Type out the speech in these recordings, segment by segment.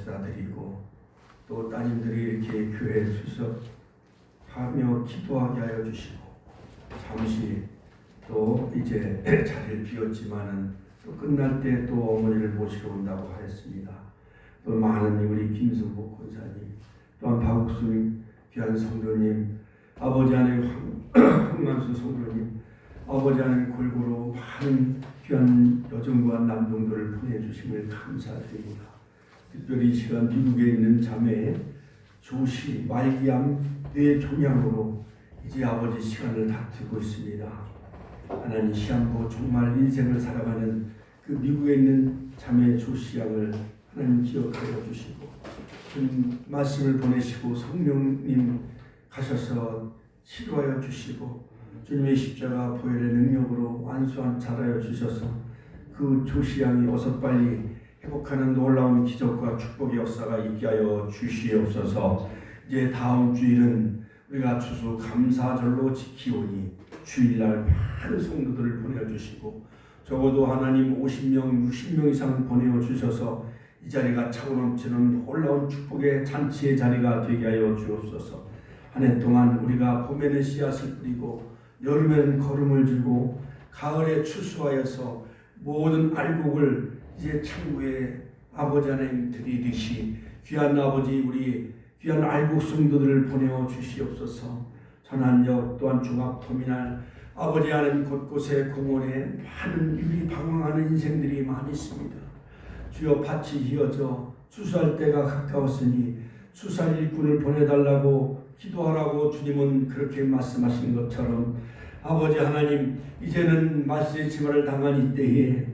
모셔다 드리고 또 따님들이 이렇게 교회에 출석하며 기도하게 하여 주시고 잠시 또 이제 자리를 비웠지만은 또 끝날 때 또 어머니를 모시러 온다고 하였습니다. 또 많은 우리 김승복 권사님, 또한 박옥순 귀한 성도님, 아버지 하나님 황만수 성도님, 아버지 하나님 골고루 많은 귀한 여정과 남동들을 보내주심을 감사드립니다. 특별히 이 시간 미국에 있는 자매 조시 말기암 뇌 종양으로 이제 아버지 시간을 다투고 있습니다. 하나님 시한부 정말 인생을 살아가는 그 미국에 있는 자매 조시 양을 하나님 기억하여 주시고 말씀을 보내시고 성령님 가셔서 치료하여 주시고 주님의 십자가 보혈의 능력으로 완수한 자라여 주셔서 그 조시 양이 어서 빨리 회복하는 놀라운 기적과 축복의 역사가 있게 하여 주시옵소서. 이제 다음 주일은 우리가 추수 감사절로 지키오니 주일날 많은 성도들을 보내주시고 적어도 하나님 50명, 60명 이상 보내주셔서 이 자리가 차고 넘치는 놀라운 축복의 잔치의 자리가 되게 하여 주옵소서. 한 해 동안 우리가 봄에는 씨앗을 뿌리고 여름에는 거름을 들고 가을에 추수하여서 모든 알곡을 이제 창고에 아버지 하나님 드리듯이 귀한 아버지 우리 귀한 알곡 성도들을 보내어 주시옵소서. 전한역 또한 종합터미널 아버지 하나님 곳곳에 공원에 많은 유리 방황하는 인생들이 많이 있습니다. 주여 밭이 휘어져 추수할 때가 가까웠으니 추수할 일꾼을 보내달라고 기도하라고 주님은 그렇게 말씀하신 것처럼 아버지 하나님 이제는 말세의 치마를 당한 이때에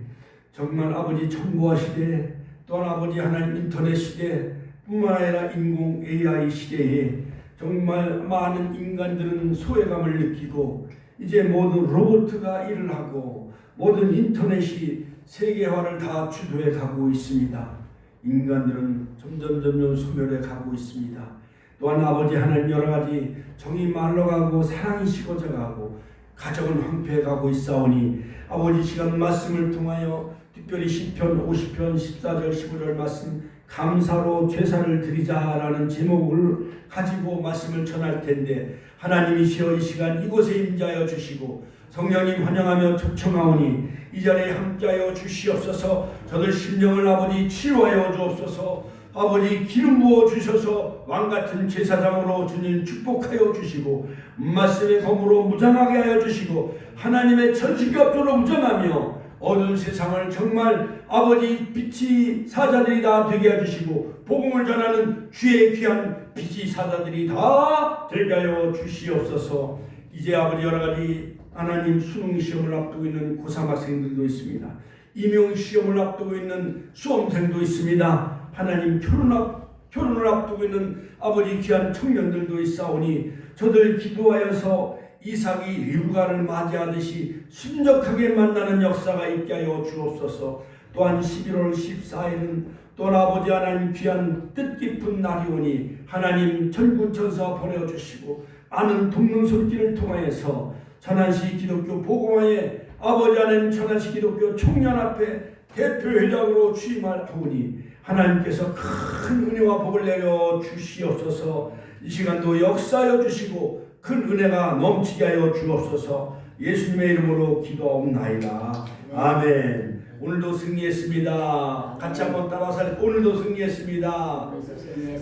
정말 아버지 정보화 시대 또한 아버지 하나님 인터넷 시대 뿐만 아니라 인공 AI 시대에 정말 많은 인간들은 소외감을 느끼고 이제 모든 로봇가 일을 하고 모든 인터넷이 세계화를 다 주도해 가고 있습니다. 인간들은 점점 소멸해 가고 있습니다. 또한 아버지 하나님 여러 가지 정이 말라가고 사랑이 식어져 가고 가정은 황폐해 가고 있사오니 아버지 시간 말씀을 통하여 특별히 시편 50편 14절 15절 말씀 감사로 제사를 드리자라는 제목을 가지고 말씀을 전할 텐데 하나님이시여 이 시간 이곳에 임재하여 주시고 성령님 환영하며 초청하오니 이 자리에 함께하여 주시옵소서. 저들 심령을 아버지 치료하여 주옵소서. 아버지 기름 부어 주셔서 왕같은 제사장으로 주님 축복하여 주시고 말씀의 검으로 무장하게 하여 주시고 하나님의 천신갑주로 무장하며 어두운 세상을 정말 아버지 빛이 사자들이 다 되게 해주시고 복음을 전하는 주의 귀한 빛이 사자들이 다 되게 하여 주시옵소서. 이제 아버지 여러가지 하나님 수능 시험을 앞두고 있는 고3 학생들도 있습니다. 임용 시험을 앞두고 있는 수험생도 있습니다. 하나님 결혼을 앞두고 있는 아버지 귀한 청년들도 있사오니 저들 기도하여서 이삭이 리브가를 맞이하듯이 순적하게 만나는 역사가 있게 하여 주옵소서. 또한 11월 14일은 또한 아버지 하나님 귀한 뜻깊은 날이 오니 하나님 천군천사 보내주시고 아는 돕는 손길을 통하여서 천안시 기독교 복음화의 아버지 하나님 천안시 기독교 총연합회 대표회장으로 취임하오니 하나님께서 큰 은혜와 복을 내려 주시옵소서. 이 시간도 역사하여 주시고 큰 은혜가 넘치게 하여 주옵소서. 예수님의 이름으로 기도하옵나이다. 아멘. 오늘도 승리했습니다. 같이 한번 따라서 오늘도 승리했습니다.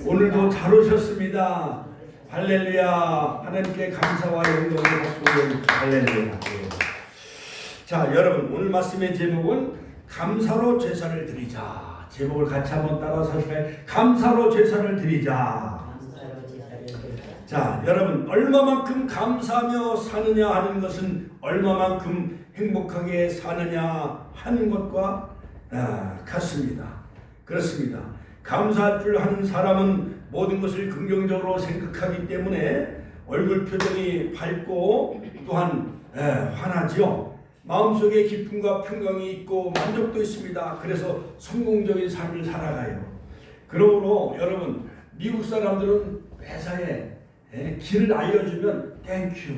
오늘도 잘 오셨습니다. 할렐루야. 하나님께 감사와 영광을 받고 할렐루야. 자, 여러분 오늘 말씀의 제목은 감사로 제사를 드리자. 제목을 같이 한번 따라서 하실까요? 감사로 제사를 드리자. 자, 여러분 얼마만큼 감사하며 사느냐 하는 것은 얼마만큼 행복하게 사느냐 하는 것과 같습니다. 그렇습니다. 감사할 줄 아는 사람은 모든 것을 긍정적으로 생각하기 때문에 얼굴 표정이 밝고 또한 환하죠. 마음속에 기쁨과 평강이 있고 만족도 있습니다. 그래서 성공적인 삶을 살아가요. 그러므로 여러분 미국 사람들은 회사에 길을 알려주면 땡큐.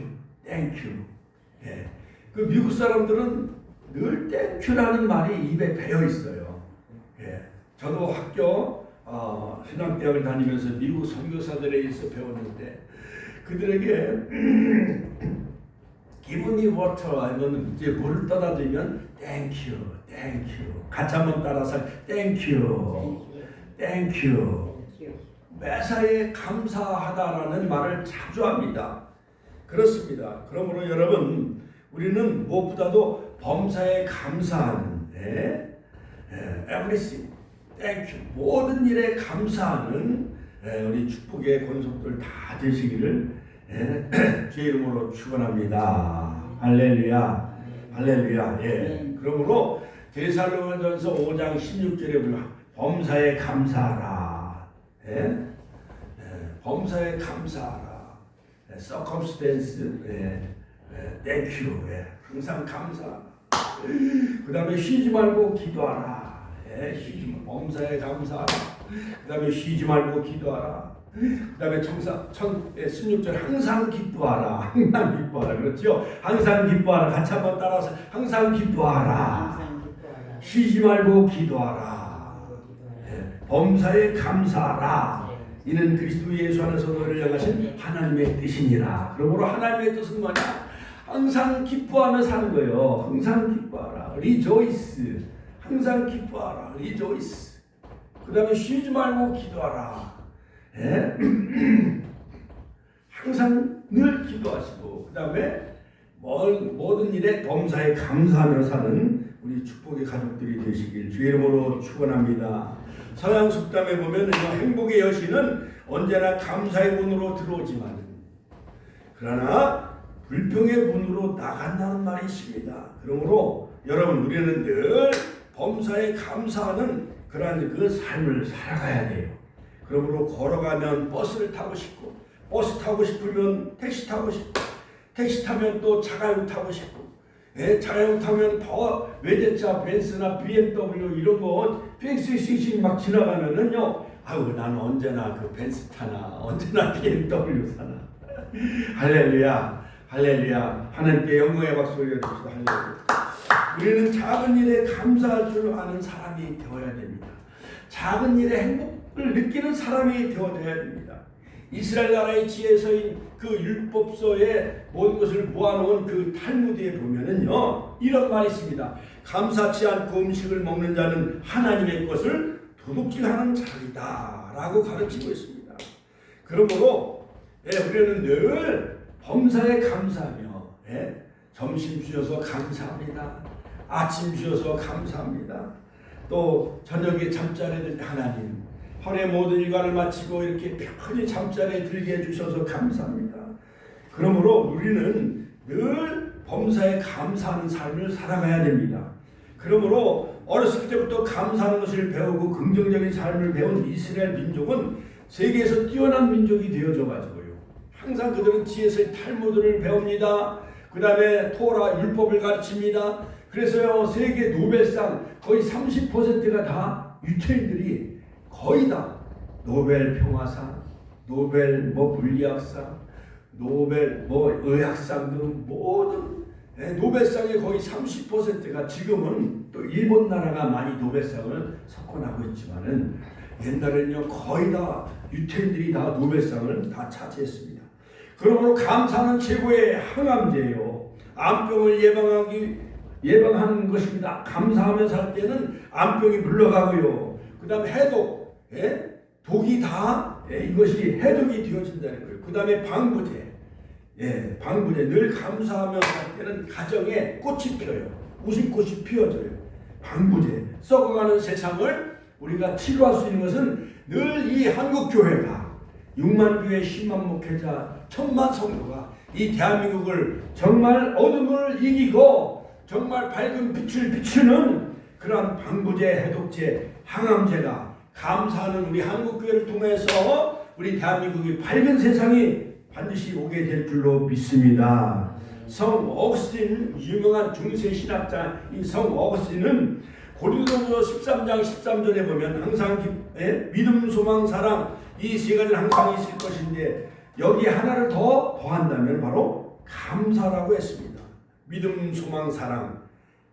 그 미국 사람들은 늘 땡큐라는 말이 입에 배어 있어요. 저도 학교 신학대학을 다니면서 미국 선교사들에 의해서 배웠는데 그들에게 Give me water 하면 이제 물을 떠다 주면 Thank you, thank you. 같이 한번 따라서 Thank you, thank you. 매사에 감사하다라는 말을 자주 합니다. 그렇습니다. 그러므로 여러분 우리는 무엇보다도 범사에 감사하는 everything, thank you. 모든 일에 감사하는 우리 축복의 권속들 다 되시기를 주의 이름으로 축원합니다. 할렐루야, 할렐루야. 그러므로 데살로니가전서 5장 16절에 보면 범사에 감사하라. 범사에 감사하라. circumstance, thank you. 항상 감사하라. 그 다음에 쉬지 말고 기도하라. 범사에 감사하라. 그 다음에 쉬지 말고 기도하라. 그 다음에 16절 항상 기뻐하라. 항상 기뻐하라. 그렇죠? 항상 기뻐하라. 같이 한번 따라서 항상 기뻐하라. 쉬지 말고 기도하라. 범사에 감사하라. 이는 그리스도 예수 안에서 너희를 향하신 하나님의 뜻이니라. 그러므로 하나님의 뜻은 뭐냐? 항상 기뻐하며 사는 거예요. 항상 기뻐하라. rejoice. 항상 기뻐하라. rejoice. 그 다음에 쉬지 말고 기도하라. 항상 늘 기도하시고 그 다음에 모든 일에 범사에 감사하며 사는 우리 축복의 가족들이 되시길 주의 이름으로 축원합니다. 서양 속담에 보면 행복의 여신은 언제나 감사의 문으로 들어오지만 그러나 불평의 문으로 나간다는 말이 있습니다. 그러므로 여러분 우리는 늘 범사에 감사하는 그러한 그 삶을 살아가야 돼요. 그러므로 걸어가면 버스를 타고 싶고 버스 타고 싶으면 택시 타고 싶고 택시 타면 또 자가용 타고 싶고 자가용 타면 더 외제차 벤츠나 BMW 이런 거 픽스씩 막 지나가면은요 아유 나는 언제나 그 벤츠 타나 언제나 BMW 사나 할렐루야 할렐루야 하나님께 영광의 박수 올려줍시다. 할렐루야. 우리는 작은 일에 감사할 줄 아는 사람이 되어야 됩니다. 작은 일에 행복을 느끼는 사람이 되어야 됩니다. 이스라엘 나라의 지혜서인 그 율법서에 모든 것을 모아놓은 그 탈무드에 보면은요 이런 말이 있습니다. 감사치 않고 음식을 먹는 자는 하나님의 것을 도둑질하는 자이다 라고 가르치고 있습니다. 그러므로 우리는 늘 범사에 감사하며 점심 주셔서 감사합니다. 아침 주셔서 감사합니다. 또 저녁에 잠자리에 들 때 하나님 하루의 모든 일과를 마치고 이렇게 편히 잠자리에 들게 해주셔서 감사합니다. 그러므로 우리는 늘 범사에 감사하는 삶을 살아가야 됩니다. 그러므로 어렸을 때부터 감사하는 것을 배우고 긍정적인 삶을 배운 이스라엘 민족은 세계에서 뛰어난 민족이 되어져 가지고요. 항상 그들은 지혜서의 탈무드를 배웁니다. 그 다음에 토라 율법을 가르칩니다. 그래서요 세계 노벨상 거의 30%가 다 유태인들이 거의 다 노벨 평화상, 노벨 물리학상, 노벨 의학상 등 모든 노벨상의 거의 30%가 지금은 또 일본 나라가 많이 노벨상을 석권하고 있지만은 옛날에는요 거의 다 유태인들이 다 노벨상을 다 차지했습니다. 그러므로 감사는 최고의 항암제예요. 암병을 예방하는 것입니다. 감사하며 살 때는 암병이 물러가고요. 그 다음에 해독, 독이 다 이것이 해독이 되어진다는 거예요. 그 다음에 방부제, 방부제 늘 감사하며 살 때는 가정에 꽃이 피어요. 웃음꽃이 피어져요. 방부제, 썩어가는 세상을 우리가 치료할 수 있는 것은 늘 이 한국교회가 6만 교회 10만 목회자 1000만 성도가 이 대한민국을 정말 어둠을 이기고 정말 밝은 빛을 비추는 그러한 방부제, 해독제, 항암제가 감사하는 우리 한국교회를 통해서 우리 대한민국이 밝은 세상이 반드시 오게 될 줄로 믿습니다. 성 어거스틴 유명한 중세 신학자 이 성 어거스틴은 고린도전서 13장 13절에 보면 항상 믿음, 소망, 사랑 이 세 가지는 항상 있을 것인데 여기 하나를 더 더한다면 바로 감사라고 했습니다. 믿음, 소망, 사랑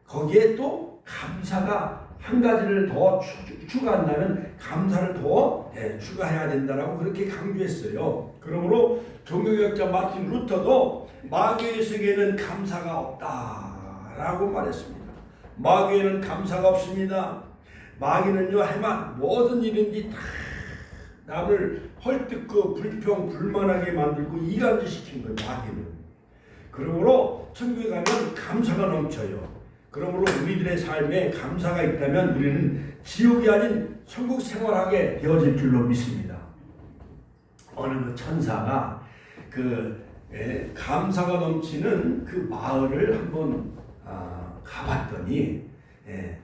거기에 또 감사가 한 가지를 더 추가한다면 감사를 더 추가해야 된다라고 그렇게 강조했어요. 그러므로 종교개혁자 마틴 루터도 마귀의 세계에는 감사가 없다라고 말했습니다. 마귀에는 감사가 없습니다. 마귀는요, 해만 무슨 일인지 다 남을 헐뜯고 불평 불만하게 만들고 이간질시킨 거예요. 마귀는. 그러므로 천국에 가면 감사가 넘쳐요. 그러므로 우리들의 삶에 감사가 있다면 우리는 지옥이 아닌 천국 생활하게 되어질 줄로 믿습니다. 어느 그 천사가 감사가 넘치는 그 마을을 한번 가봤더니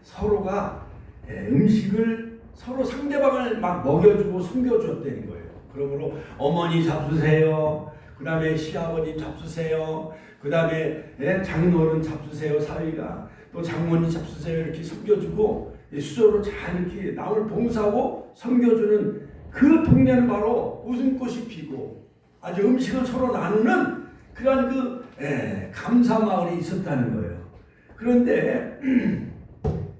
서로가 음식을 서로 상대방을 막 먹여주고 섬겨주었다는 거예요. 그러므로 어머니 잡수세요. 그 다음에 시아버님 잡수세요. 그 다음에 장인어른 잡수세요. 사위가 또 장모님 잡수세요. 이렇게 섬겨주고 수저로 잘 이렇게 남을 봉사하고 섬겨주는 그 동네는 바로 웃음꽃이 피고 아주 음식을 서로 나누는 그런 감사 마을이 있었다는 거예요. 그런데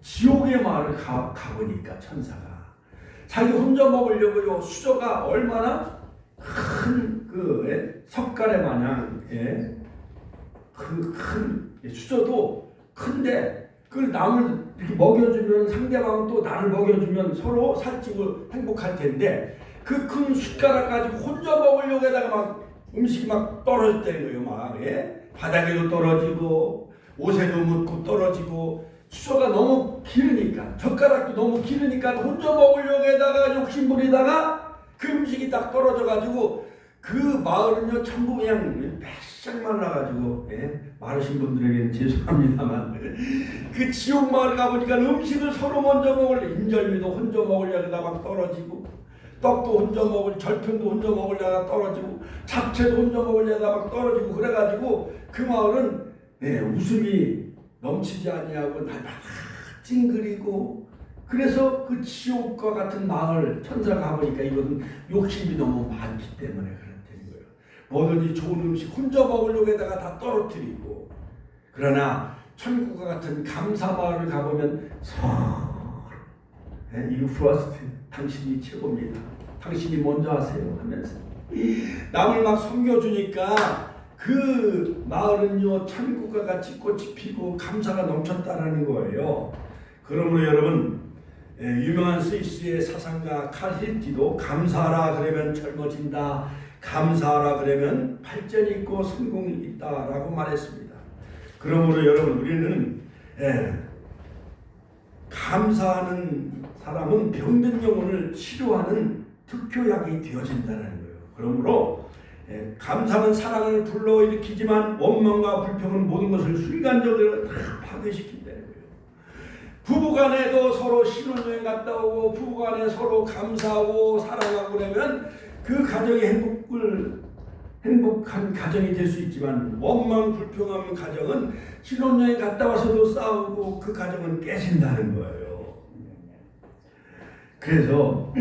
지옥의 마을을 가보니까 천사가 자기 혼자 먹으려고요. 수저가 얼마나 큰 석가래 마냥 그 큰 수저도 큰데 그걸 남을 이렇게 먹여주면 상대방은 또 나를 먹여주면 서로 살찌고 행복할 텐데 그 큰 숟가락 가지고 혼자 먹으려고 해다가 막 음식이 막 떨어졌다는 거예요. 막 바닥에도 떨어지고 옷에도 묻고 떨어지고 수저가 너무 길으니까 젓가락도 너무 길으니까 혼자 먹으려고 해다가 욕심부리다가 그 음식이 딱 떨어져 가지고 그 마을은요 전부 그냥 바싹 말라가지고 마르신 분들에게는 죄송합니다만 그 지옥 마을 가보니까 음식을 서로 먼저 인절미도 혼자 먹으려고 하다가 막 떨어지고 떡도 혼자 절편도 혼자 먹으려다가 떨어지고 잡채도 혼자 먹으려다가 막 떨어지고 그래가지고 그 마을은 웃음이 넘치지 아니하고 날마다 찡그리고 그래서 그 지옥과 같은 마을 천사가 가보니까 이것은 욕심이 너무 많기 때문에 그렇다는 거예요. 뭐든지 좋은 음식 혼자 먹으려고 해다가 다 떨어뜨리고 그러나 천국과 같은 감사 마을을 가보면 You first, 당신이 최고입니다. 당신이 먼저 하세요 하면서 남을 막 섬겨주니까 그 마을은요 천국과 같이 꽃이 피고 감사가 넘쳤다라는 거예요. 그러므로 여러분 유명한 스위스의 사상가 칼 힐티도 감사하라 그러면 젊어진다, 감사하라 그러면 발전이 있고 성공이 있다라고 말했습니다. 그러므로 여러분 우리는 감사하는 사람은 병든 영혼을 치료하는 특효약이 되어진다는 거예요. 그러므로 감사는 사랑을 불러일으키지만 원망과 불평은 모든 것을 순간적으로 다 파괴시킨다는 거예요. 부부간에도 서로 신혼여행 갔다 오고 부부간에 서로 감사하고 사랑하고 그러면 그 가정이 행복한 가정이 될 수 있지만 원망 불평하는 가정은 신혼여행 갔다 와서도 싸우고 그 가정은 깨진다는 거예요. 그래서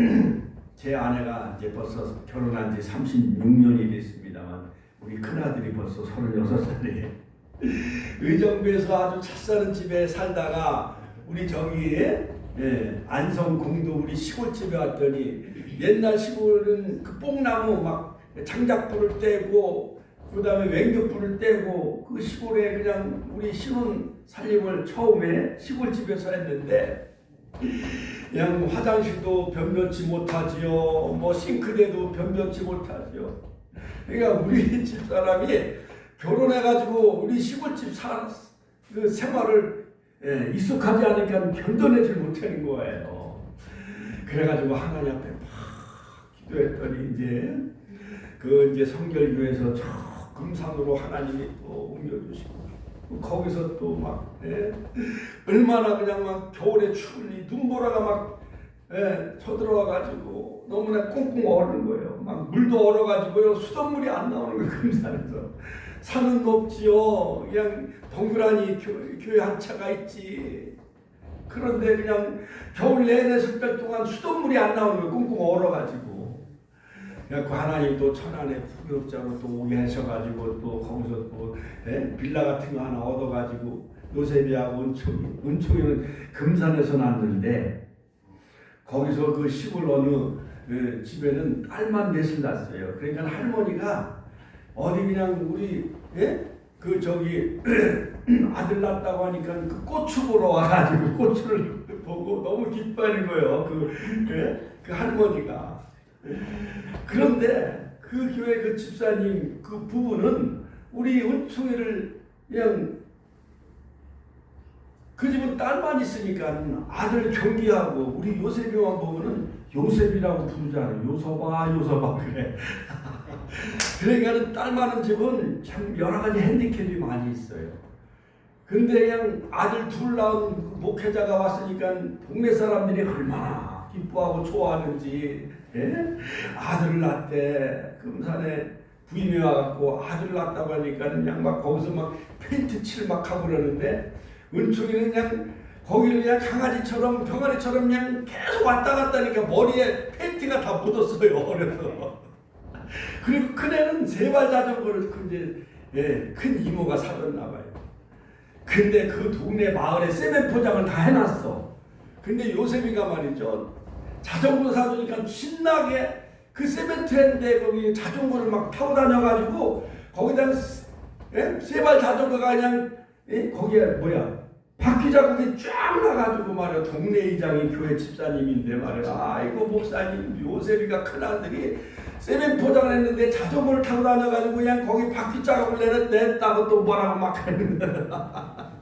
제 아내가 이제 벌써 결혼한 지 36년이 됐습니다만 우리 큰아들이 벌써 36살이에요. 의정부에서 아주 찻사는 집에 살다가 우리 안성 공도 우리 시골집에 왔더니 옛날 시골은 그 뽕나무 막 장작불을 떼고 그 다음에 왼겹불을 떼고 그 시골에 그냥 우리 신혼 살림을 처음에 시골집에서 했는데 그냥 화장실도 변변치 못하지요. 뭐 싱크대도 변변치 못하지요. 그러니까 우리 집사람이 결혼해가지고 우리 시골집 그 생활을 익숙하지 않으니까 견뎌내질 못하는 거예요. 그래가지고 하나님 앞에 막 기도했더니 이제 성결교회에서 저 금산으로 하나님이 또 옮겨주시고 거기서 또 막 얼마나 그냥 막 겨울에 추우니 눈보라가 막 쳐들어와가지고 너무나 꽁꽁 얼은 거예요. 막 물도 얼어가지고요 수돗물이 안 나오는 거예요. 금산에서 산은 높지요. 그냥 동그라니 교회 한 차가 있지. 그런데 그냥 겨울 내내 석달 동안 수돗물이 안 나오는 거예요. 꽁꽁 얼어가지고. 그래서 하나님 또 천안에 부교육자로 또 오게 하셔가지고 또 거기서 또 빌라 같은 거 하나 얻어가지고 요셉이하고 은총이는 금산에서 났는데 거기서 그 시골 어느 집에는 딸만 넷을 낳았어요. 그러니까 할머니가 어디 그냥 우리 그 저기 아들 낳았다고 하니까 그 고추 보러 와가지고 고추를 보고 너무 기뻐하는 거예요. 그 할머니가. 그런데 그 교회 그 집사님 그 부부는 우리 은총이를 그냥 그 집은 딸만 있으니까 아들 경기하고 우리 요셉이만 보면은 요셉이라고 부르잖아요. 요서봐 그래. 그러니까 딸 많은 집은 참 여러 가지 핸디캡이 많이 있어요. 근데 그냥 아들 둘 낳은 목회자가 왔으니까 동네 사람들이 얼마나 기뻐하고 좋아하는지. 아들을 낳대. 금산에 부임이 와갖고 아들을 낳았다고 하니까 그냥 막 거기서 막 페인트 칠 막 하고 그러는데 은총이는 그냥 거기를 그냥 강아지처럼 병아리처럼 그냥 계속 왔다 갔다 하니까 머리에 페인트가 다 묻었어요. 그래서 그리고 큰애는 세발 자전거를 큰 이모가 사줬나 봐요. 근데 그 동네 마을에 세멘 포장을 다 해놨어. 근데 요셉이가 말이죠, 자전거 사주니까 신나게 그 세멘트인데 거기 자전거를 막 타고 다녀가지고 거기다 세발 자전거가 그냥 거기에 바퀴 자국이 쫙 나가지고 말이야. 동네 이장이 교회 집사님인데 말이야. 아이고 목사님 요셉이가 큰아들이 세멘 포장을 했는데 자전거를 타고 다녀가지고 그냥 거기 바퀴 자국을 냈다고 또 뭐라고 막 하는 거야.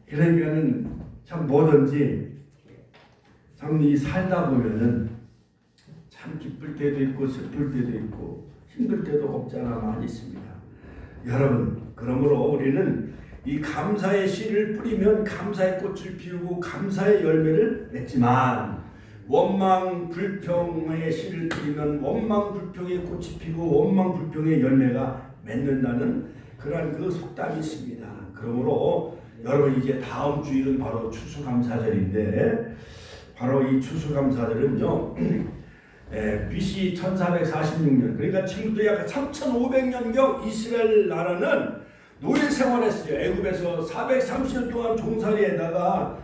그러니까는 참 뭐든지 참 이 살다 보면은 참 기쁠 때도 있고 슬플 때도 있고 힘들 때도 없잖아 많이 있습니다. 여러분, 그러므로 우리는 이 감사의 씨를 뿌리면 감사의 꽃을 피우고 감사의 열매를 맺지만 원망 불평의 씨를 뿌리면 원망 불평의 꽃이 피고 원망 불평의 열매가 맺는다는 그러한 그 속담이 있습니다. 그러므로 여러분, 이제 다음 주일은 바로 추수감사절인데 바로 이 추수감사절은요 BC 1446년, 그러니까 지금부터 약 3500년경 이스라엘 나라는 노예 생활했어요. 애굽에서 430년 동안 종살이에다가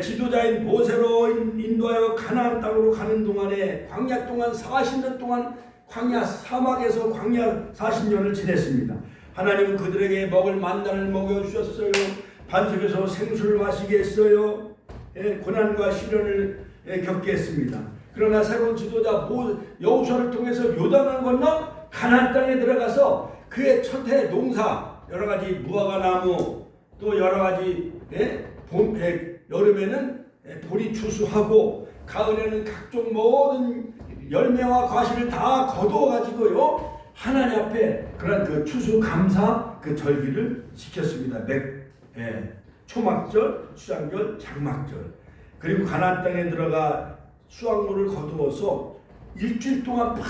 지도자인 모세로 인도하여 가나안 땅으로 가는 동안에 광야 동안 40년 동안 광야 사막에서 광야 40년을 지냈습니다. 하나님은 그들에게 먹을 만나를 먹여주셨어요. 반석에서 생수를 마시게 했어요. 고난과 시련을 겪게 했습니다. 그러나 새로운 지도자 여호수아를 통해서 요단을 건너 가나안 땅에 들어가서 그의 첫해 농사, 여러 가지 무화과 나무, 또 여러 가지 여름에는 보리 추수하고 가을에는 각종 모든 열매와 과실을 다 거두어 가지고요 하나님 앞에 그런 그 추수 감사 그 절기를 지켰습니다. 초막절, 수장절, 장막절. 그리고 가나안 땅에 들어가 수확물을 거두어서 일주일 동안 막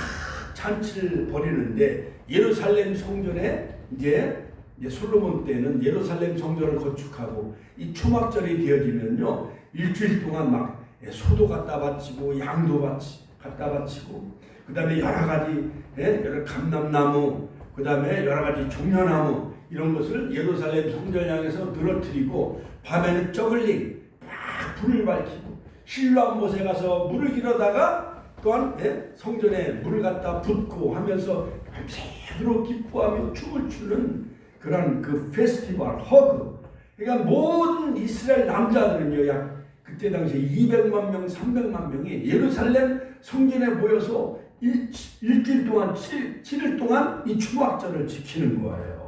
잔치를 벌이는데 예루살렘 성전에 이제 솔로몬 때는 예루살렘 성전을 건축하고 이 초막절이 되어지면요 일주일 동안 막 소도 갖다 바치고 양도 갖다 바치고 그 다음에 여러 가지 여러 감람나무 그 다음에 여러 가지 종려나무 이런 것을 예루살렘 성전을 향해서 늘어뜨리고 밤에는 저글링 막 불을 밝히고 실로암 못에 가서 물을 길어다가 또한 성전에 물을 갖다 붓고 하면서 밤새도록 기뻐하며 춤을 추는 그런 그 페스티벌 허그. 그러니까 모든 이스라엘 남자들은요 약 그때 당시에 200만 명, 300만 명이 예루살렘 성전에 모여서 일주일 동안 7일 동안 이 추수감사절을 지키는 거예요.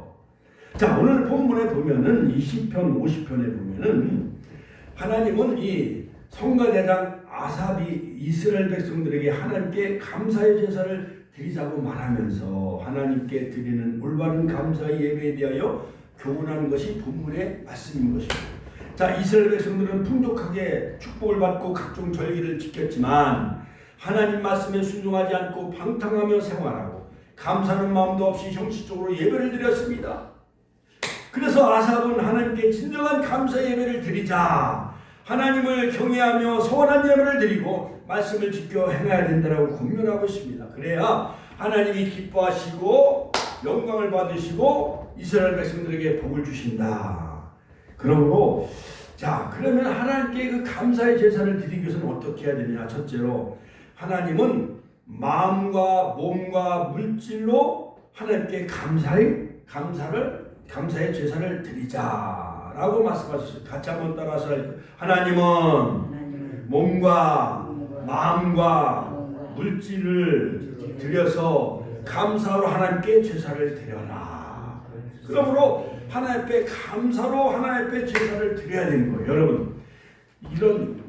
자, 오늘 본문에 보면은 20편, 50편에 보면은 하나님은 이 성가대장 아삽이 이스라엘 백성들에게 하나님께 감사의 제사를 드리자고 말하면서 하나님께 드리는 올바른 감사의 예배에 대하여 교훈하는 것이 본문의 말씀인 것입니다. 자, 이스라엘 백성들은 풍족하게 축복을 받고 각종 절기를 지켰지만 하나님 말씀에 순종하지 않고 방탕하며 생활하고 감사하는 마음도 없이 형식적으로 예배를 드렸습니다. 그래서 아삽은 하나님께 진정한 감사 예배를 드리자, 하나님을 경외하며 서원한 예배를 드리고 말씀을 지켜 행해야 된다고 권면하고 있습니다. 그래야 하나님이 기뻐하시고 영광을 받으시고 이스라엘 백성들에게 복을 주신다. 그러므로 자, 그러면 하나님께 그 감사의 제사를 드리기 위해서는 어떻게 해야 되냐? 첫째로 하나님은 마음과 몸과 물질로 하나님께 감사의 제사를 드리자라고 말씀하셨어요. 같이 한번 따라서 하나님은 몸과 마음과 물질을 드려서 감사로 하나님께 제사를 드려라. 그러므로 하나님 앞에 감사로 하나님 앞에 제사를 드려야 되는 거예요. 여러분, 이런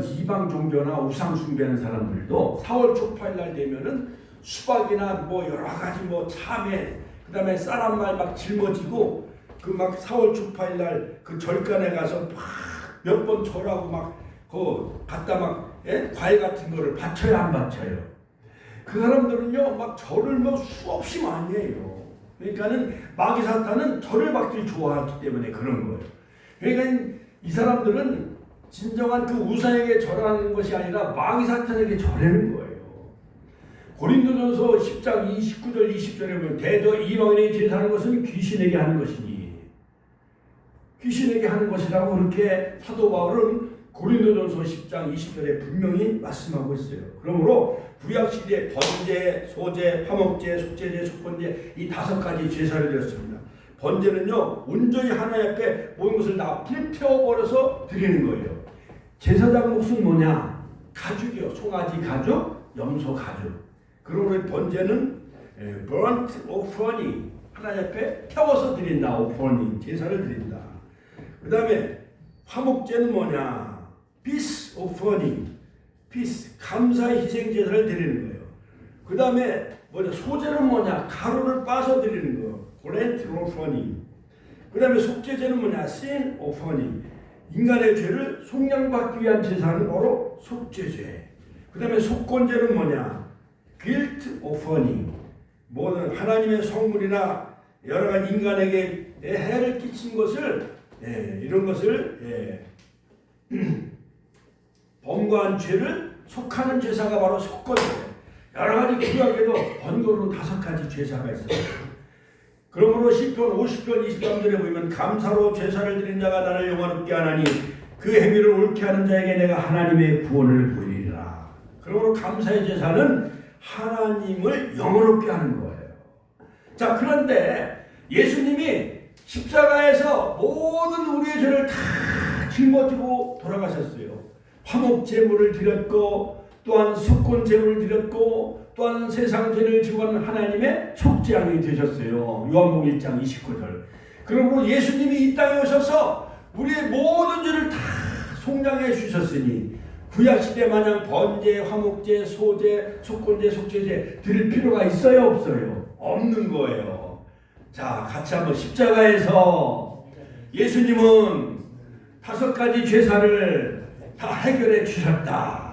이방 종교나 우상 숭배하는 사람들도 4월 초파일 날 되면은 수박이나 뭐 여러 가지 뭐 참외, 그다음에 쌀한말 막 짊어지고 그 막 4월 초파일 날 그 절간에 가서 막 몇 번 절하고 막 그 갖다 막 과일 같은 거를 바쳐요, 안 바쳐요? 그 사람들은요 막 절을 뭐 수없이 많이 해요. 그러니까는 마귀 사탄은 절을 받기 좋아하기 때문에 그런 거예요. 그러니까 이 사람들은 진정한 그 우상에게 절하는 것이 아니라 마귀 사탄에게 절하는 거예요. 고린도전서 10장 29절 20절에 보면 대저 이방인에게 제사하는 것은 귀신에게 하는 것이니 귀신에게 하는 것이라고 그렇게 사도 바울은 고린도전서 10장 20절에 분명히 말씀하고 있어요. 그러므로 구약시대에 번제, 소제, 화목제, 속제제, 속건제 이 5가지 제사를 드렸습니다. 번제는요 온전히 하나님 앞에 모든 것을 다 불태워버려서 드리는 거예요. 제사장 몫은 뭐냐? 가죽이요. 송아지 가죽, 염소 가죽. 그러므로 번제는 burnt offering, 하나님 앞에 태워서 드린다. offering, 제사를 드린다. 그 다음에 화목제는 뭐냐? peace offering, peace, 감사의 희생 제사를 드리는 거예요. 그 다음에 뭐냐? 소제는 뭐냐? 가루를 빠서 드리는 거. burnt offering. 그 다음에 속죄제는 뭐냐? sin offering. 인간의 죄를 속량받기 위한 제사는 바로 속죄제. 그 다음에 속건제는 뭐냐? guilt offering. 뭐는 하나님의 성물이나 여러 가지 인간에게 해를 끼친 것을 이런 것을 범과한 죄를 속하는 제사가 바로 속건제예요. 여러 가지 구약에도 번거로운 5가지 제사가 있어요. 그러므로 시편 50편 23절에 보면 감사로 제사를 드린 자가 나를 영화롭게 하나니 그 행위를 옳게 하는 자에게 내가 하나님의 구원을 보이리라. 그러므로 감사의 제사는 하나님을 영화롭게 하는 거예요. 자, 그런데 예수님이 십자가에서 모든 우리의 죄를 다 짊어지고 돌아가셨어요. 화목제물을 드렸고 또한 속건제물을 드렸고 또한 세상 죄를 지고 하나님의 속죄양이 되셨어요. 요한복음 1장 29절. 그러므로 예수님이 이 땅에 오셔서 우리의 모든 죄를 다 속량해 주셨으니 구약시대 마냥 번제, 화목제, 소제, 속건제, 속죄제 드릴 필요가 있어요, 없어요? 없는 거예요. 자, 같이 한번 십자가에서 예수님은 5가지 제사를 다 해결해 주셨다.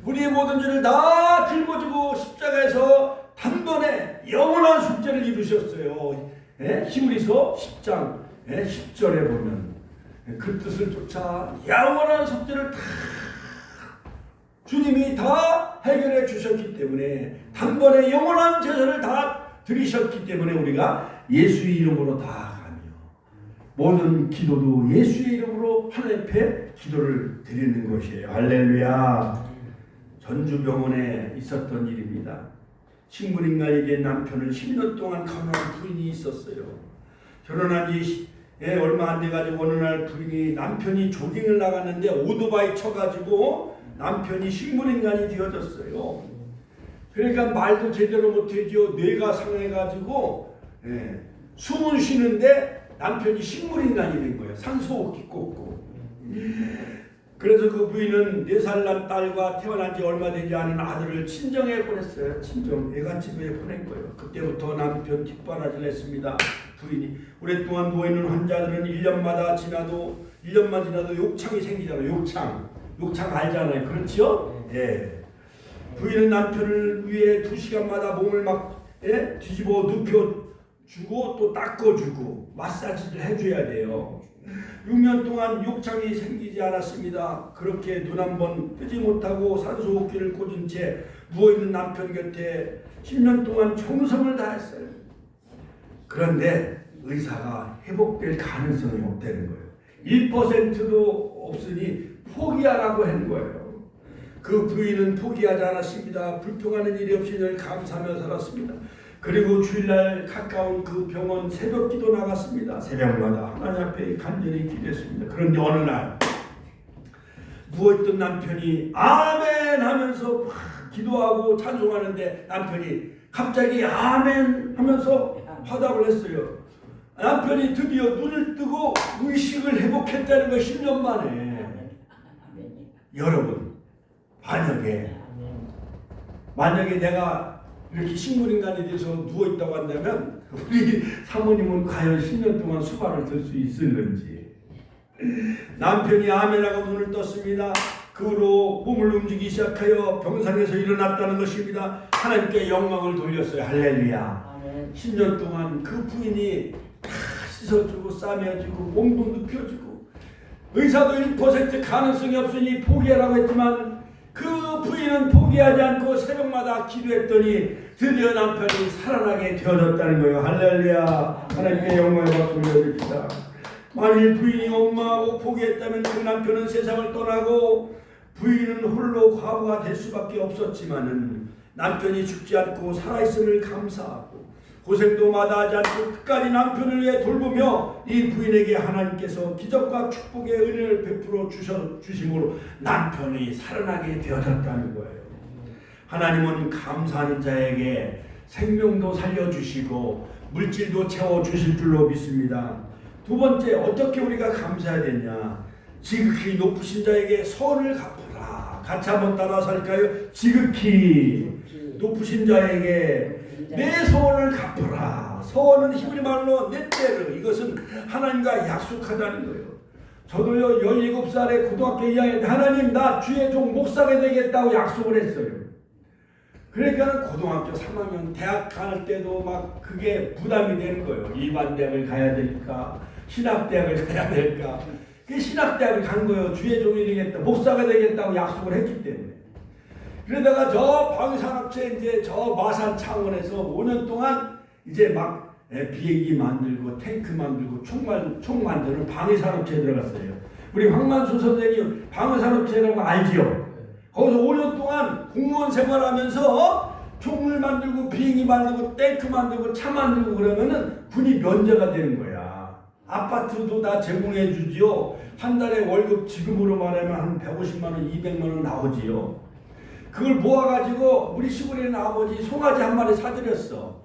우리의 모든 죄를 다 짊어지고 십자가에서 단번에 영원한 속죄를 이루셨어요. 히브리서 10장 10절에 보면 그 뜻을 쫓아 영원한 속죄를 다 주님이 다 해결해 주셨기 때문에 단번에 영원한 제사를 다 드리셨기 때문에 우리가 예수의 이름으로 다 가며 모든 기도도 예수의 이름으로 하나님 앞에 기도를 드리는 것이에요. 할렐루야. 전주병원에 있었던 일입니다. 식물인간이 된 남편을 10년 동안 간호한 부인이 있었어요. 결혼한 지 얼마 안 돼가지고 어느 날 부인이 남편이 조깅을 나갔는데 오토바이 쳐가지고 남편이 식물인간이 되어졌어요. 그러니까 말도 제대로 못하죠. 뇌가 상해가지고 숨을 쉬는데 남편이 식물인간이 된 거예요. 산소호흡기 꽂고. 그래서 그 부인은 4살 난 딸과 태어난 지 얼마 되지 않은 아들을 친정에 보냈어요. 친정 애갓집에 보낸 거예요. 그때부터 남편 뒷바라지를 했습니다. 부인이 오랫동안 누워있는 환자들은 1년만 지나도 욕창이 생기잖아요. 욕창 알잖아요. 그렇죠? 예. 부인은 남편을 위해 2시간마다 몸을 막 뒤집어 눕혀주고 또 닦아주고 마사지를 해줘야 돼요. 6년 동안 욕창이 생기지 않았습니다. 그렇게 눈 한 번 뜨지 못하고 산소호흡기를 꽂은 채 누워있는 남편 곁에 10년 동안 정성을 다했어요. 그런데 의사가 회복될 가능성이 없다는 거예요. 1%도 없으니 포기하라고 하는 거예요. 그 부인은 포기하지 않았습니다. 불평하는 일이 없이 늘 감사하며 살았습니다. 그리고 주일날 가까운 그 병원 새벽기도 나갔습니다. 새벽마다 하나님 앞에 간절히 기도했습니다. 그런데 어느 날 누워있던 남편이 아멘 하면서 막 기도하고 찬송하는데 남편이 갑자기 아멘 하면서 화답을 했어요. 남편이 드디어 눈을 뜨고 의식을 회복했다는 거 10년 만에. 여러분, 만약에 내가 이렇게 식물인간이 돼서 누워있다고 한다면 우리 사모님은 과연 10년 동안 수발을 들 수 있을는지. 남편이 아멘하고 눈을 떴습니다. 그 후로 몸을 움직이기 시작하여 병상에서 일어났다는 것입니다. 하나님께 영광을 돌렸어요. 할렐루야. 10년 동안 그 부인이 다 씻어주고 싸매주고 몸도 눕혀주고 의사도 1% 가능성이 없으니 포기하라고 했지만 그 부인은 포기하지 않고 새벽마다 기도했더니 드디어 남편이 살아나게 되어졌다는 거예요. 할렐루야. 하나님께 영광을 돌려드립니다. 만일 부인이 원망하고 포기했다면 그 남편은 세상을 떠나고 부인은 홀로 과부가 될 수밖에 없었지만은 남편이 죽지 않고 살아있음을 감사하고 고생도 마다하지 않고 끝까지 남편을 위해 돌보며 이 부인에게 하나님께서 기적과 축복의 은혜를 베풀어 주심으로 남편이 살아나게 되어졌다는 거예요. 하나님은 감사하는 자에게 생명도 살려주시고 물질도 채워주실 줄로 믿습니다. 두 번째, 어떻게 우리가 감사해야 되냐? 지극히 높으신 자에게 선을 갚아라. 같이 한번 따라서 할까요? 지극히 높으신 자에게 내 소원을 갚아라. 소원은 히브리 말로 넷대르. 이것은 하나님과 약속하다는 거예요. 저도요 17살에 고등학교 2학년 때 하나님 나 주의 종 목사가 되겠다고 약속을 했어요. 그러니까 고등학교 3학년 대학 갈 때도 막 그게 부담이 되는 거예요. 일반 대학을 가야 될까 신학대학을 가야 될까. 그 신학대학을 간 거예요. 주의 종이 되겠다 목사가 되겠다고 약속을 했기 때문에. 그러다가 저 방산업체 이제 저 마산 창원에서 5년 동안 이제 막 비행기 만들고 탱크 만들고 총 만드는 방위산업체에 들어갔어요. 우리 황만수 선생님 방위산업체라고 알지요? 거기서 5년 동안 공무원 생활하면서 총을 만들고 비행기 만들고 탱크 만들고 차 만들고 그러면은 군이 면제가 되는 거야. 아파트도 다 제공해 주지요. 한 달에 월급 지금으로 말하면 한 150만 원, 200만 원 나오지요. 그걸 모아가지고 우리 시골에 있는 아버지 송아지 한 마리 사드렸어.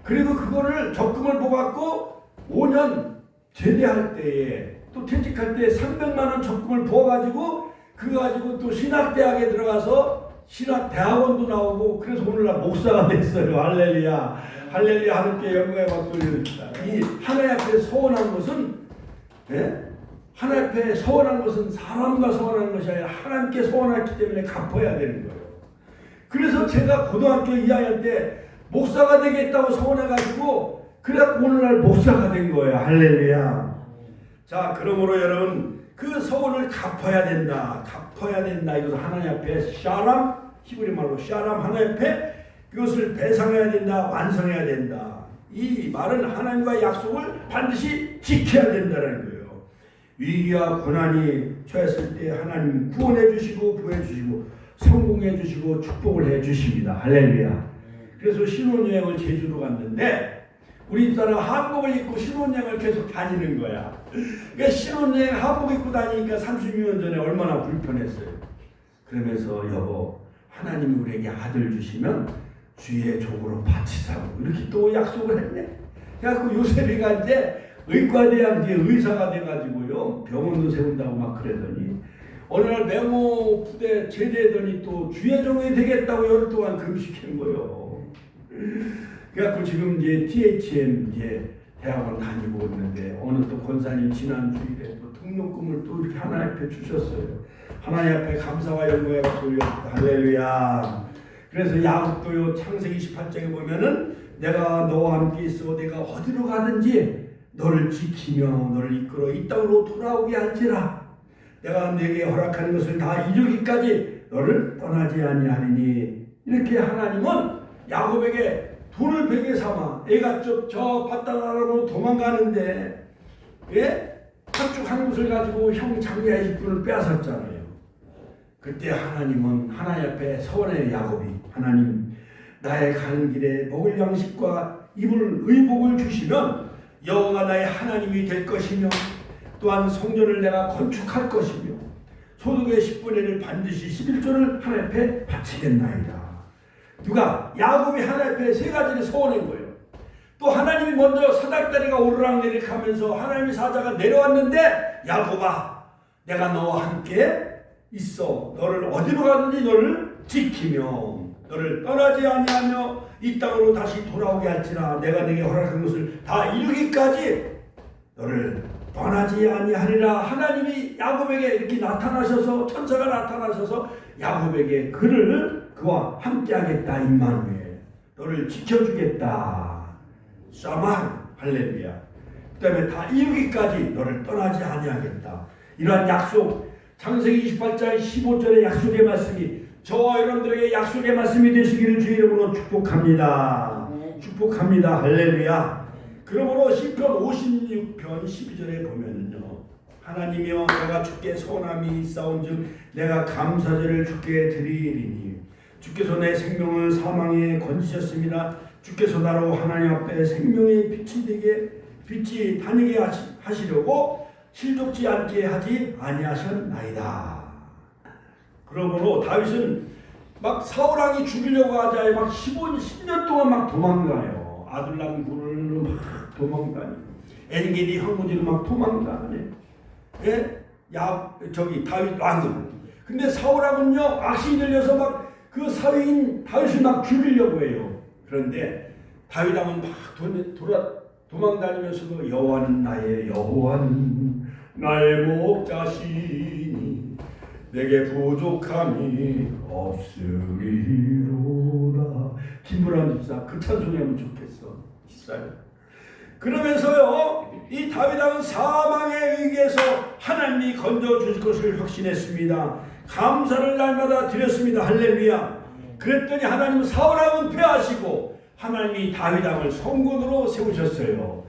그리고 그거를 적금을 모아갖고 5년 제대할 때에 또 퇴직할 때 300만 원 적금을 부어가지고 그거 가지고 또 신학대학에 들어가서 신학대학원도 나오고 그래서 오늘날 목사가 됐어요. 할렐루야. 할렐루야. 하나님께 영광의 박수를 드립니다. 이 하나님 앞에 서원한 것은 하나님 앞에 서원한 것은 사람과 서원하는 것이 아니라 하나님께 서원했기 때문에 갚아야 되는 거예요. 그래서 제가 고등학교 2학년 때 목사가 되겠다고 서원해가지고 그래갖고 오늘날 목사가 된 거예요. 할렐루야. 자, 그러므로 여러분 그 서원을 갚아야 된다. 갚아야 된다. 이것은 하나님 앞에 샤람, 히브리 말로 샤람, 하나님 앞에 그것을 배상해야 된다. 완성해야 된다. 이 말은 하나님과의 약속을 반드시 지켜야 된다는 거예요. 위기와 고난이 처했을 때 하나님 구원해 주시고 구해 주시고 성공해 주시고 축복을 해 주십니다. 할렐루야. 그래서 신혼여행을 제주로 갔는데 우리 집사람 한복을 입고 신혼여행을 계속 다니는 거야. 그러니까 신혼여행 한복 입고 다니니까 30년 전에 얼마나 불편했어요. 그러면서 여보 하나님이 우리에게 아들 주시면 주의 종으로 바치자고 이렇게 또 약속을 했네. 그래갖고 요셉이가 이제 의과대학 이제 의사가 돼가지고요 병원도 세운다고 막 그러더니 어느 날 맹호 부대 제대하더니 또 주의 종이 되겠다고 열흘 동안 금식한 거예요. 그래갖고 지금 이제 THM 이제 대학원 다니고 있는데 어느 또 권사님 지난 주일에 또 등록금을 또 이렇게 하나님 앞에 주셨어요. 하나님 앞에 감사와 영광의 박수를 올렸다. 할렐루야. 그래서 야곱도요 창세기 28장에 보면은 내가 너와 함께 있어 내가 어디로 가든지 너를 지키며 너를 이끌어 이 땅으로 돌아오게 할지라. 내가 내게 허락하는 것을 다 이루기까지 너를 떠나지 아니하리니. 이렇게 하나님은 야곱에게 돈을 베개 삼아 애가 저 바다나라로 도망가는데 한쪽 한 곳을 가지고 형 장자의 직분을 빼앗았잖아요. 그때 하나님은 하나님 앞에 서원의 야곱이 하나님 나의 가는 길에 먹을 양식과 입을 의복을 주시면 여호와가 나의 하나님이 될 것이며 또한 성전을 내가 건축할 것이며 소득의 10분의 1을 반드시 11조를 하나님 앞에 바치겠나이다. 누가? 야곱이 하나님 앞에 세 가지를 서원한 거예요. 또 하나님이 먼저 사닥다리가 오르락내리락 하면서 하나님의 사자가 내려왔는데 야곱아 내가 너와 함께 있어 너를 어디로 가든지 너를 지키며 너를 떠나지 아니하며 이 땅으로 다시 돌아오게 할지라 내가 네게 허락한 것을 다 이루기까지 너를 떠나지 아니하리라. 하나님이 야곱에게 이렇게 나타나셔서 천사가 나타나셔서 야곱에게 그와 함께하겠다. 임마누엘 너를 지켜주겠다. 샤만 할렐루야. 그 다음에 다 이루기까지 너를 떠나지 아니하겠다. 이러한 약속 창세기 28장 15절의 약속의 말씀이 저와 여러분들에게 약속의 말씀이 되시기를 주의 이름으로 축복합니다. 축복합니다. 할렐루야. 그러므로 시편 56편 12절에 보면은요 하나님이여 내가 주께 소원함이 있사온즉 내가 감사제를 주께 드리리니 주께서 내 생명을 사망에 건지셨습니다. 주께서 나로 하나님 앞에 생명의 빛이 다니게 하시려고 실족지 않게 하지 아니하셨나이다. 그러므로 다윗은 막 사울왕이 죽이려고 하자 막 10년 동안 막 도망가요. 아둘람 굴을 막 도망가니 엔게디 황무지로 막 도망가네. 다윗 왕은 근데 사울왕은요 악신이 들려서 막 그 사위인 다윗을 막 죽이려고 해요. 그런데 다윗왕은 막 도망다니면서도 여호와는 나의 목자시니 내게 부족함이 없으리로다. 김부란 집사 그 찬송하면 좋겠어. 집사요. 그러면서요 이 다윗왕은 사망의 위기에서 하나님이 건져주실 것을 확신했습니다. 감사를 날마다 드렸습니다. 할렐루야. 그랬더니 하나님은 사울왕은 패하시고 하나님이 다윗왕을 성군으로 세우셨어요.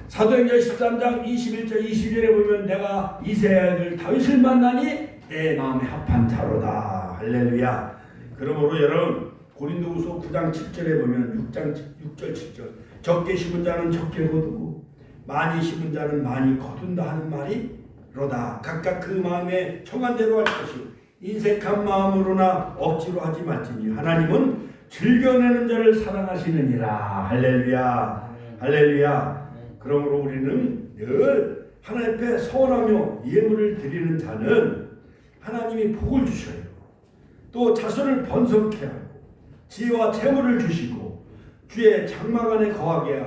사도행전 13장 21절 22절에 보면 내가 이새의 아들 다윗을 만나니 내 마음에 합한 자로다. 할렐루야. 그러므로 여러분 고린도후서 9장 7절에 보면 6절 7절 적게 심은 자는 적게 거두고 많이 심은 자는 많이 거둔다 하는 말이 로다. 각각 그 마음에 청한 대로 할 것이요 인색한 마음으로나 억지로 하지 말지니 하나님은 즐겨내는 자를 사랑하시느니라. 할렐루야. 할렐루야. 그러므로 우리는 늘 하나님 앞에 서원하며 예물을 드리는 자는 하나님이 복을 주셔요. 또 자손을 번성케 하고 지혜와 재물을 주시고 주의 장막 안에 거하게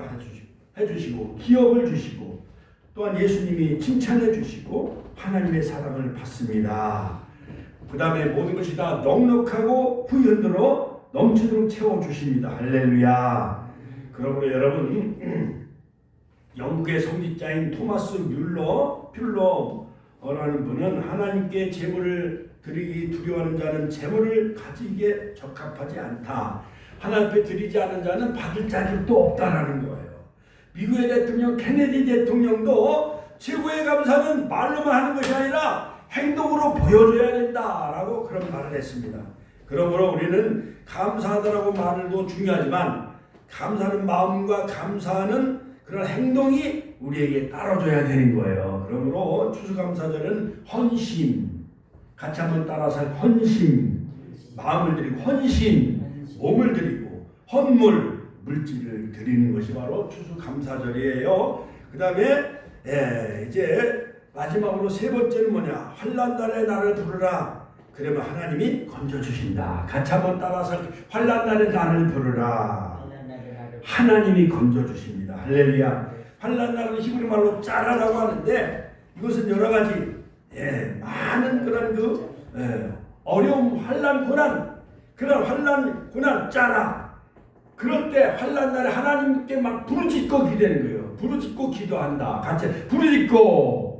해주시고 기업을 주시고 또한 예수님이 칭찬해 주시고 하나님의 사랑을 받습니다. 그 다음에 모든 것이 다 넉넉하고 후연으로 넘치도록 채워주십니다. 할렐루야. 그러므로 여러분 영국의 성직자인 토마스 뮬러라는 분은 하나님께 제물을 드리기 두려워하는 자는 제물을 가지기에 적합하지 않다. 하나님 앞에 드리지 않는 자는 받을 자격도 없다라는 거예요. 미국의 대통령 케네디 대통령도 최고의 감사는 말로만 하는 것이 아니라 행동으로 보여줘야 된다라고 그런 말을 했습니다. 그러므로 우리는 감사하다라고 말도 중요하지만 감사하는 마음과 감사하는 그런 행동이 우리에게 따라줘야 되는 거예요. 그러므로 추수감사절은 헌신, 같이 한번 따라서 헌신, 마음을 드리고 헌신, 몸을 드리고 헌물, 물질을 드리는 것이 바로 추수감사절이에요. 그 다음에 이제 마지막으로 세 번째는 뭐냐? 환난날에 나를 부르라. 그러면 하나님이 건져주신다. 같이 한번 따라서 환난날에 나를 부르라. 하나님이 건져주십니다. 할렐루야. 환난날은 히브리 말로 짜라라고 하는데 이것은 여러 가지 많은 그런 어려움, 환난, 고난, 그런 환난, 고난, 짜라. 그럴 때 환난날에 하나님께 막 부르짖고 기대는 거예요. 부르짖고 기도한다. 같이 부르짖고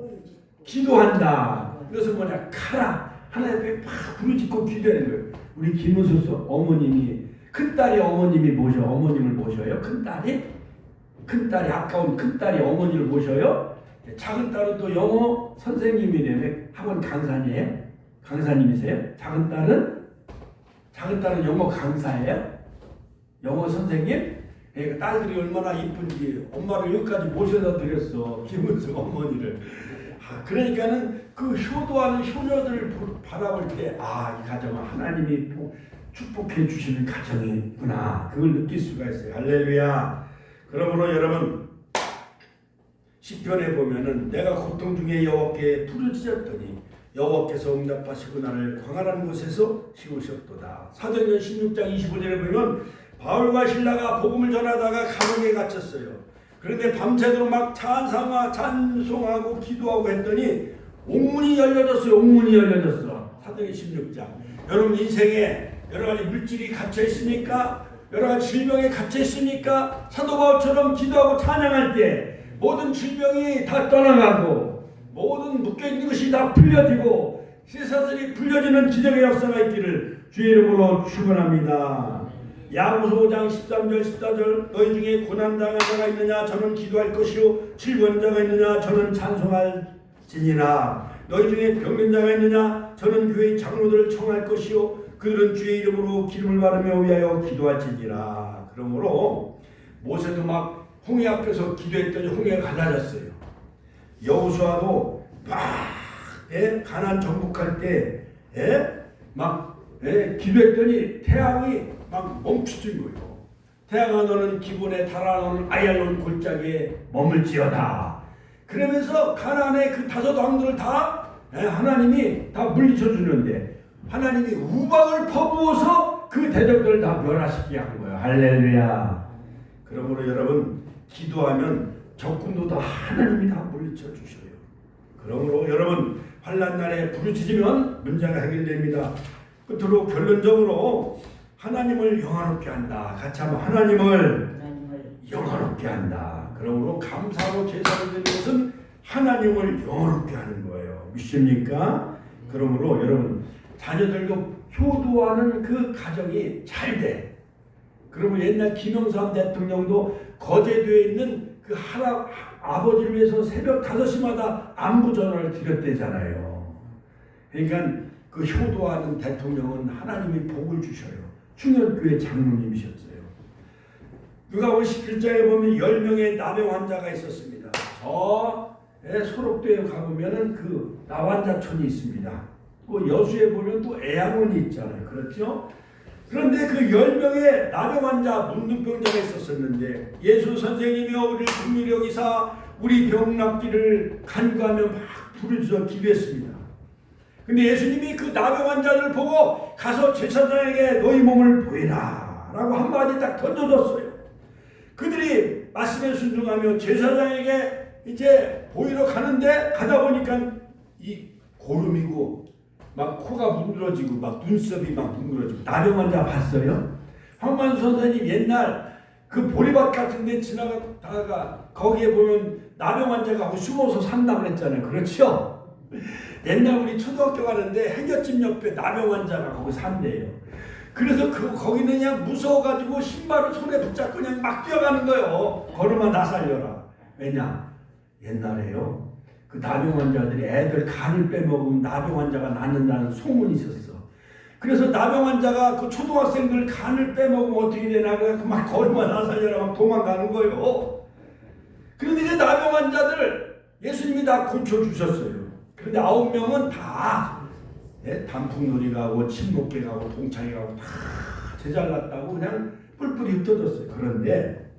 기도한다. 이것은 뭐냐? 카라. 하나님 앞에 막 부르짖고 기도하는 거예요. 우리 김은수 어머님이 큰딸이 어머님을 모셔요? 큰딸이 아까운 큰딸이 어머니를 모셔요? 작은딸은 또 영어 선생님이래요. 학원 강사님이세요? 작은딸은 영어 강사예요? 영어 선생님? 그러니까 딸들이 얼마나 이쁜지 엄마를 여기까지 모셔다 드렸어. 김은숙 어머니를. 그러니까는 그 효도하는 효녀들을 바라볼 때, 이 가정은 하나님이 축복해 주시는 가정이구나. 그걸 느낄 수가 있어요. 할렐루야. 그러므로 여러분, 시편에 보면은 내가 고통 중에 여호와께 부르짖었더니 여호와께서 응답하시고 나를 광활한 곳에서 씌우셨도다. 사도행전 16장 25절에 보면 바울과 실라가 복음을 전하다가 감옥에 갇혔어요. 그런데 밤새도록 막 찬송하고 기도하고 했더니 옥문이 열려졌어요. 사도행전 16장. 여러분 인생에 여러 가지 물질이 갇혀 있으니까, 여러 가지 질병에 갇혀 있으니까 사도 바울처럼 기도하고 찬양할 때 모든 질병이 다 떠나가고 모든 묶여있는 것이 다 풀려지고 쇠사슬이 풀려지는 기적의 역사가 있기를 주의 이름으로 축원합니다. 야고보서 5장 13절 14절 너희 중에 고난당한 자가 있느냐 저는 기도할 것이요 즐거운 자가 있느냐 저는 찬송할지니라. 너희 중에 병든 자가 있느냐 저는 교회의 장로들을 청할 것이요 그들은 주의 이름으로 기름을 바르며 위하여 기도할지니라. 그러므로 모세도 막 홍해 앞에서 기도했더니 홍해가 갈라졌어요. 여호수아도 막 가나안 정복할 때 기도했더니 태양이 막 멈추진 거예요. 태양아 너는 기본에 달아나는 아얄론 골짜기에 머물지어다. 그러면서 가나안의 그 5 왕들을 다 하나님이 다 물리쳐 주는데 하나님이 우박을 퍼부어서 그 대적들을 다 멸하시게 한 거예요. 할렐루야. 그러므로 여러분 기도하면 적군도 다 하나님이 다 물리쳐 주셔요. 그러므로 여러분 환난 날에 부르짖으면 문제가 해결됩니다. 끝으로 결론적으로 하나님을 영화롭게 한다. 같이 한번 하나님을 영화롭게 한다. 그러므로 감사로 제사를 드리는 것은 하나님을 영화롭게 하는 거예요. 믿습니까? 그러므로 여러분 자녀들도 효도하는 그 가정이 잘 돼. 그리고 옛날 김영삼 대통령도 거제도에 있는 그 아버지를 위해서 새벽 5시마다 안부 전화를 드렸대잖아요. 그러니까 그 효도하는 대통령은 하나님이 복을 주셔요. 충현교회 장로님이셨어요. 누가복음 17장에 보면 10명의 나병 환자가 있었습니다. 저 소록도에 가보면은 그 나환자촌이 있습니다. 또 여수에 보면 또 애양원이 있잖아요. 그렇죠? 그런데 그 10명의 나병 환자, 문둥병자가 있었었는데 예수 선생님이여 우리를 긍휼히 여기사 우리 병 낫기를 간구하며 막 부르짖어 기도했습니다. 근데 예수님이 그 나병 환자들을 보고 가서 제사장에게 너희 몸을 보이라 라고 한마디 딱 던져줬어요. 그들이 말씀에 순종하며 제사장에게 이제 보이러 가는데 가다 보니까 이 고름이고 막 코가 문드러지고 막 눈썹이 막 문드러지고. 나병 환자 봤어요? 황만수 선생님 옛날 그 보리밭 같은 데 지나가다가 거기에 보면 나병 환자가 숨어서 산다고 했잖아요. 그렇죠? 옛날 우리 초등학교 가는데 해녀집 옆에 나병 환자가 거기 산대요. 그래서 거기는 그냥 무서워가지고 신발을 손에 붙잡고 그냥 막 뛰어가는 거예요. 걸음아 나 살려라. 왜냐? 옛날에요. 그 나병 환자들이 애들 간을 빼먹으면 나병 환자가 낫는다는 소문이 있었어. 그래서 나병 환자가 그 초등학생들 간을 빼먹으면 어떻게 되나 그래서 막 걸음아 나 살려라 막 도망가는 거예요. 그런데 이제 나병 환자들 예수님이 다 고쳐주셨어요. 그런데 9명은 다 단풍놀이 가고 친목계 가고 동창회 가고 다 제잘났다고 그냥 뿔뿔이 흩어졌어요. 그런데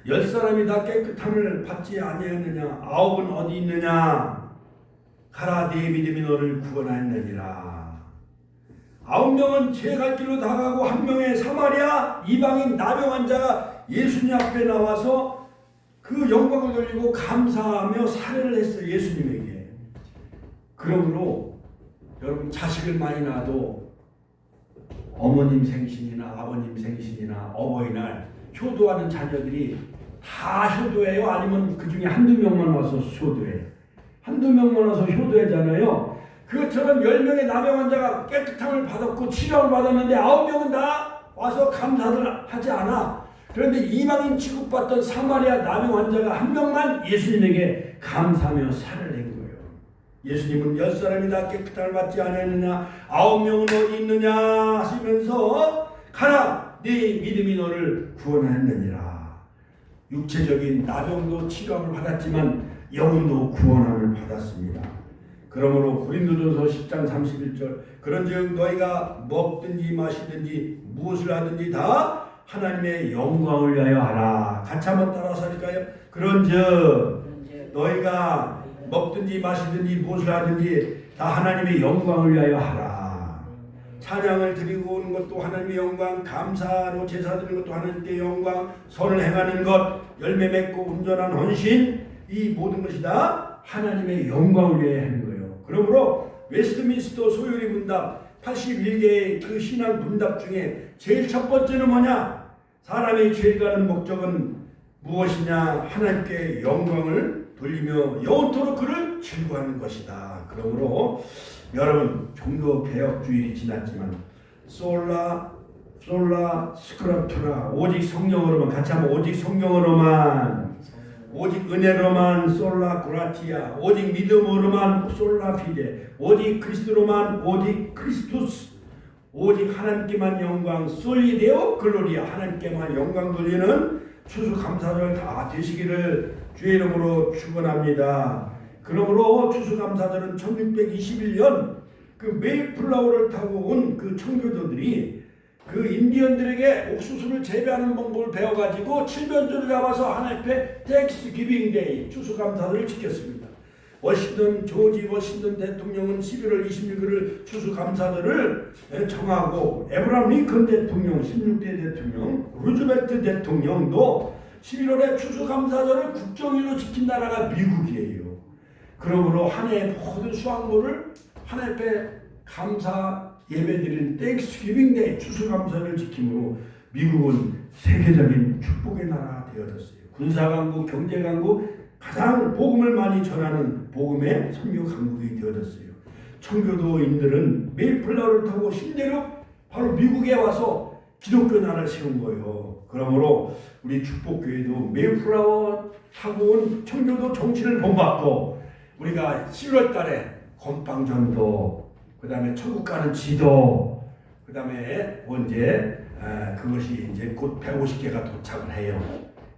10사람이 다 깨끗함을 받지 아니하느냐 9은 어디 있느냐 가라 네 믿음이 너를 구원하였느니라. 9명은 제 갈 길로 나가고 1명의 사마리아 이방인 나병 환자가 예수님 앞에 나와서 그 영광을 돌리고 감사하며 사례를 했어요. 예수님에게. 그러므로 여러분 자식을 많이 낳아도 어머님 생신이나 아버님 생신이나 어버이날 효도하는 자녀들이 다 효도해요? 아니면 그 중에 1~2명만 와서 효도해요? 1~2명만 와서 효도하잖아요. 그것처럼 10명의 나병 환자가 깨끗함을 받았고 치료를 받았는데 9명은 다 와서 감사를 하지 않아. 그런데 이방인 취급받던 사마리아 남의 환자가 한 명만 예수님에게 감사하며 살을 낸 거예요. 예수님은 10사람이 다 깨끗함을 받지 않았느냐, 9명은 어디 있느냐 하시면서 가라, 네 믿음이 너를 구원하였느니라. 육체적인 나병도 치료함을 받았지만 영혼도 구원함을 받았습니다. 그러므로 고린도전서 10장 31절 그런즉 너희가 먹든지 마시든지 무엇을 하든지 다 하나님의 영광을 위하여 하라. 같이 한번 따라서 할까요? 그런즉 너희가 먹든지 마시든지 무엇을 하든지 다 하나님의 영광을 위하여 하라. 찬양을 드리고 오는 것도 하나님의 영광, 감사로 제사 드리는 것도 하나님께 영광, 선을 행하는 것, 열매 맺고 온전한 헌신, 이 모든 것이 다 하나님의 영광을 위해 하는 거예요. 그러므로 웨스트민스터 소요리 문답 81개의 그 신앙 문답 중에 제일 첫 번째는 뭐냐? 사람의 죄를 가는 목적은 무엇이냐? 하나님께 영광을 돌리며 영원토록 그를 즐거워하는 것이다. 그러므로 여러분, 종교 개혁 주일이 지났지만 솔라 스크립투라, 오직 성령으로만, 같이 한번 오직 성령으로만, 오직 은혜로만 솔라 그라티아, 오직 믿음으로만 솔라 피데, 오직 그리스도로만, 오직 크리스투스, 오직 하나님께만 영광, 솔리데오 글로리아, 하나님께만 영광 돌리는 추수감사절 다 되시기를 주의 이름으로 축원합니다. 그러므로 추수감사절은 1621년 그 메이플라워를 타고 온 그 청교도들이 그 인디언들에게 옥수수를 재배하는 방법을 배워가지고 칠면조를 잡아서 하나님 앞에 텍스기빙 데이 추수감사절을 지켰습니다. 조지 워싱턴 대통령은 11월 26일을 추수감사절을 정하고, 에브라함 링컨 대통령, 16대 대통령, 루즈벨트 대통령도 11월에 추수감사절을 국정일로 지킨 나라가 미국이에요. 그러므로 한 해의 모든 수확물을 하나님 앞에 감사 예배드리는 땡스기빙 데이 추수감사를 지킴으로 미국은 세계적인 축복의 나라가 되어졌어요. 군사강국, 경제강국, 가장 복음을 많이 전하는 복음의 선교 강국이 되어졌어요. 청교도인들은 메이플라워를 타고 신대로 바로 미국에 와서 기독교 나라를 세운 거예요. 그러므로 우리 축복교회도 메이플라워 타고 온 청교도 정치를 본받고, 우리가 11월 달에 건빵전도, 그 다음에 천국 가는 지도, 그 다음에 언제 그것이 이제 곧 150개가 도착을 해요.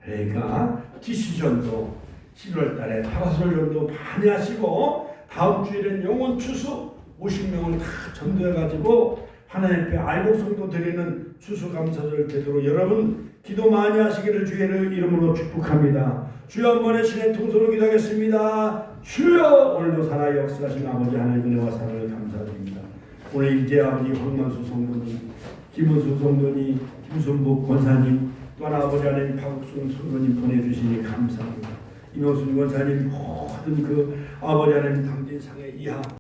그러니까 디시전도 11월 달에 파라솔전도 많이 하시고, 다음 주일엔 영혼 추수 50명을 다 전도해가지고 하나님 앞에 알곡성도 드리는 추수감사절 되도록 여러분 기도 많이 하시기를 주의 이름으로 축복합니다. 주여, 한 번의 신의 통솔로 기도하겠습니다. 주여, 오늘도 살아 역사하신 아버지 하나님의 은혜와 사랑을 감사드립니다. 오늘 이제 아버지 황만수 성도님, 김은수 성도님, 김순복 권사님, 또 하나 아버지 하나님 박옥순 성도님 보내주시니 감사합니다. 이명순 권사님, 모든 그 아버지 하나님 당진상의 이하